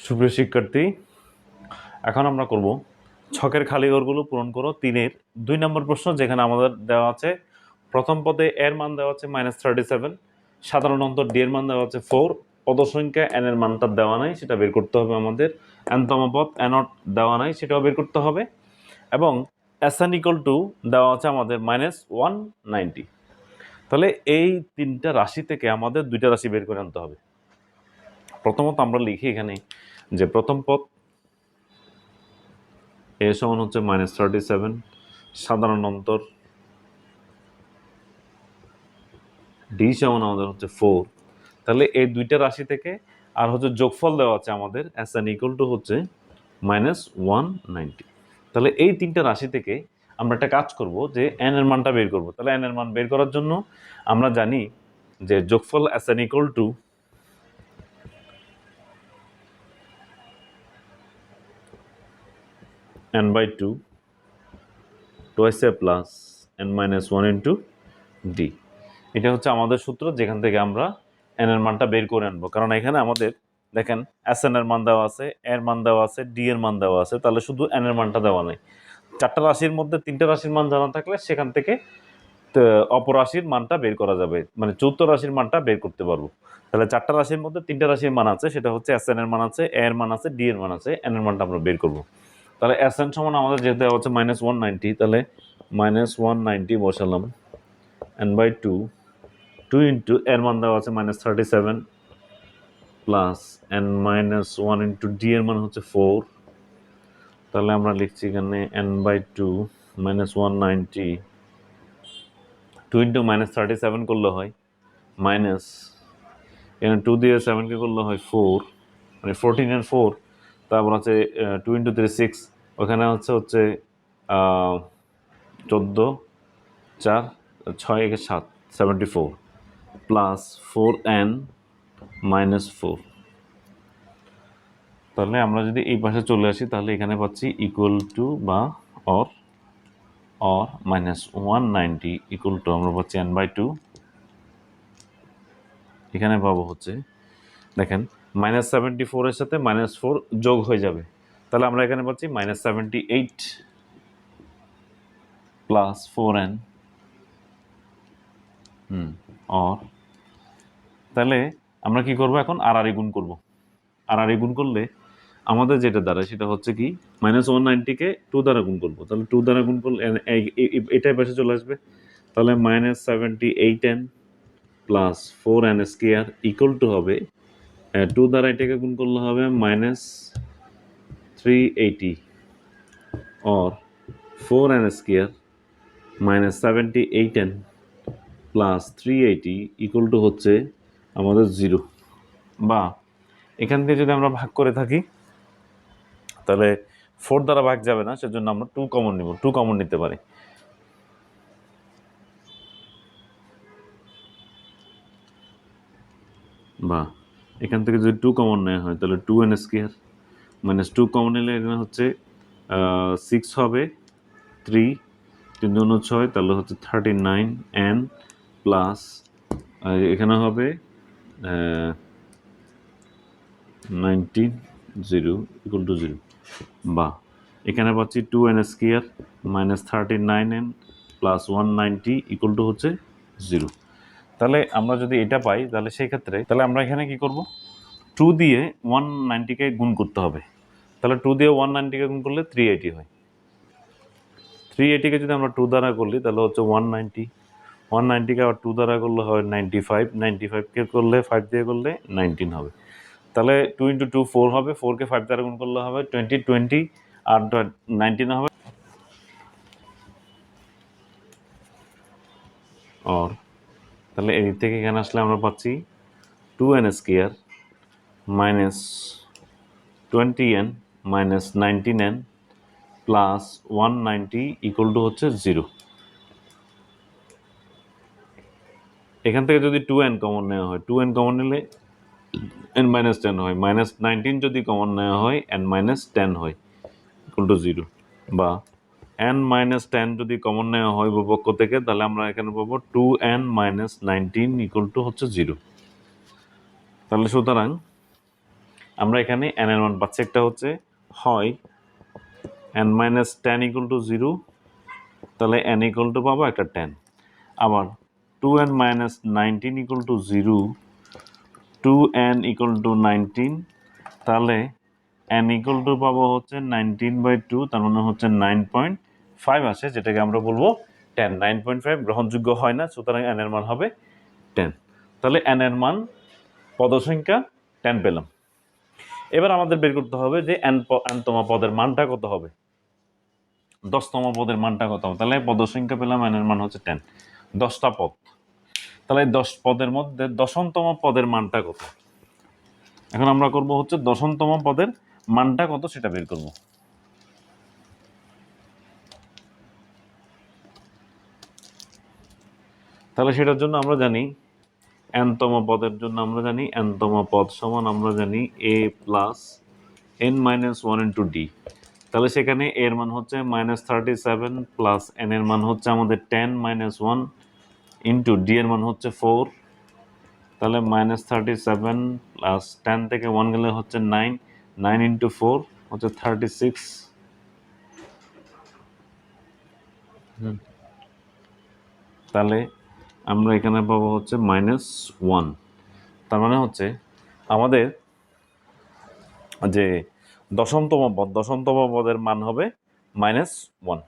সুপ্রিয় শিক্ষার্থী, এখন আমরা করব ছকের খালি ঘরগুলো পূরণ করো 3-এর 2 নম্বর প্রশ্ন, যেখানে আমাদের দেওয়া আছে প্রথম পদে এর মান দেওয়া আছে -37, সাধারণ অন্তর ডি এর মান দেওয়া আছে 4, পদ সংখ্যা n এর মানটা দেওয়া নাই, সেটা বের করতে হবে আমাদের। nতম পদ n0 দেওয়া নাই, সেটাও বের করতে হবে। এবং Sn = দেওয়া আছে আমাদের -190। তাহলে এই তিনটা রাশি থেকে আমাদের দুইটা রাশি বের করে আনতে হবে। প্রথমত আমরা লিখি এখানে যে প্রথম পদ এ সমান হচ্ছে -37, সাধারণ অন্তর ডি সমান আমাদের হচ্ছে 4। তাহলে এই দুইটা রাশি থেকে আর হচ্ছে যোগফল দেওয়া আছে আমাদের Sn = হচ্ছে -190। তাহলে এই তিনটা রাশি থেকে আমরা একটা কাজ করব যে n এর মানটা বের করব। তাহলে n এর মান বের করার জন্য আমরা জানি যে যোগফল Sn = n/2 twice a plus n-1 into d। এটা হচ্ছে আমাদের সূত্র, যেখান থেকে আমরা n এর মানটা বের করে আনবো। কারণ এখানে আমাদের দেখেন Sn এর মান দেওয়া আছে, এর মান দেওয়া আছে, d এর মান দেওয়া আছে, তাহলে শুধু n এর মানটা দেওয়া নেই। চারটা রাশির মধ্যে তিনটা রাশির মান জানা থাকলে সেখান থেকে অপর রাশির মানটা বের করা যাবে, মানে চতুর্থ রাশির মানটা বের করতে পারবো। তাহলে চারটা রাশির মধ্যে তিনটা রাশির মান আছে, সেটা হচ্ছে Sn এর মান আছে, a এর মান আছে, d এর মান আছে, n এর মানটা আমরা বের করব। তাহলে Sn সমান আমাদের যেহেতু দেওয়া হচ্ছে -190, তাহলে -190 বসালাম, n/2 2 ইন্টু এর মান দেওয়া আছে -37 প্লাস n-1 ইন্টু ডি এর মান হচ্ছে 4। তাহলে আমরা লিখছি এখানে n/2 -190, 2 ইন্টু -37 করলে হয় মাইনাস, এখানে 2 দিয়ে 7কে করলে হয় 4, মানে 14 and 4। তারপর হচ্ছে 2 ইন্টু 3 6, ওখানে হচ্ছে 14 4 6 একে 7 74 প্লাস 4n -4। তাহলে আমরা যদি এই পাশে চলে আসি তাহলে এখানে পাচ্ছি ইকুয়াল টু বা অর -190 ইকুয়াল টু আমরা পাচ্ছি n/2। এখানে পাবো হচ্ছে দেখেন -74 এর সাথে -4 যোগ হয়ে যাবে, তাহলে আমরা এখানে পাচ্ছি -78 প্লাস 4n অর। তাহলে আমরা কি করব এখন, আর গুণ করব। আর গুণ করলে আমাদের যেটা দাঁড়ায় সেটা হচ্ছে কি, -190-কে 2 দ্বারা গুণ করবো। তাহলে 2 দ্বারা গুণ করলে এটাই পাশে চলে আসবে। তাহলে -78n plus 4n square equal to হবে 2 দ্বারা এটাকে গুণ করলে হবে -380 or 4n square -78n plus 380 equal to হচ্ছে আমাদের 0। বা এখান থেকে যদি আমরা ভাগ করে থাকি তাহলে 4 দ্বারা ভাগ যাবে না, সেজন্য আমরা 2 কমন নিব, 2 কমন নিতে পারি। বা এখান থেকে যদি 2 কমন নেওয়া হয় তাহলে 2n স্কয়ার -2 কমন নিলে এখানে হচ্ছে 6 হবে, 3 3 2 6, তাহলে হচ্ছে 39n প্লাস এখানে হবে 19 0 ইকুয়াল টু 0। বা এখানে পাচ্ছি 2n square -39n plus 190 equal to হচ্ছে 0। তাহলে আমরা যদি এটা পাই তাহলে সেই ক্ষেত্রে তাহলে আমরা এখানে কি করব, 2 দিয়ে 190-কে গুণ করতে হবে। তাহলে 2 দিয়ে 190-কে গুণ করলে 380 হয়। 380-কে যদি আমরা 2 দ্বারা করলি তাহলে হচ্ছে 190, 190-কে আবার 2 দ্বারা করলে হয় 95, 95-কে করলে 5 দিয়ে করলে 19 হবে। তাহলে 2 ইন্টু 2 4 হবে, 4-কে 5 দ্বারা গুণ করলে হবে 20, 20 আর 19 হবে। আর তাহলে এই থেকে এখানে আসলে আমরা পাচ্ছি 2n square -20n -19n plus 190 equal to হচ্ছে 0। এখান থেকে যদি 2n কমন নেওয়া হয়, 2n কমন নিলে n-10 হয়, -19 যদি কমন নেওয়া হয় n-10 হয় ইকুয়াল টু 0। বা n-10 যদি কমন নেওয়া হয় উভয়পক্ষ থেকে, তাহলে আমরা এখানে পাবো 2n - 19 ইকুয়াল টু হচ্ছে 0। তাহলে সুতরাং আমরা এখানে n এর মান পাচ্ছি একটা হচ্ছে হয় n মাইনাস 10 ইকুয়াল টু 0, তাহলে n ইকুয়াল টু পাবো একটা 10। আবার 2n minus 19 equal to 0, 2n equal to 19, তাহলে n ইকুয়াল টু পাবো হচ্ছে 19/2, তার মানে হচ্ছে 9.5 আসে, যেটাকে আমরা বলবো 10। 9.5 গ্রহণযোগ্য হয় না, সুতরাং n এর মান হবে 10। তাহলে n এর মান পদসংখ্যা 10 পেলাম। এবার আমাদের বের করতে হবে যে nতম পদের মানটা কত হবে, 10তম পদের মানটা কত হবে। তাহলে পদসংখ্যা পেলাম n এর মান হচ্ছে 10, 10টা পদ। তাহলে 10 পদের মধ্যে দশমতম পদের মানটা কত? এখন আমরা করব হচ্ছে দশমতম পদের মানটা কত সেটা বের করব। তাহলে সেটার জন্য আমরা জানি nতম পদের জন্য আমরা জানি nতম পদ সমান আমরা জানি a plus n minus 1 into D. তাহলে সেখানে a এর মান হচ্ছে -37 প্লাস n এর মান হচ্ছে আমাদের 10 মাইনাস 1 ইন্টু ডি এর মান হচ্ছে 4। তাহলে -37 প্লাস 10 থেকে 1 গেলে হচ্ছে 9, 9 ইন্টু 4 হচ্ছে 36। তাহলে আমরা এখানে পাবো হচ্ছে -1। তার মানে হচ্ছে আমাদের যে দশমতম পদের মান হবে -1।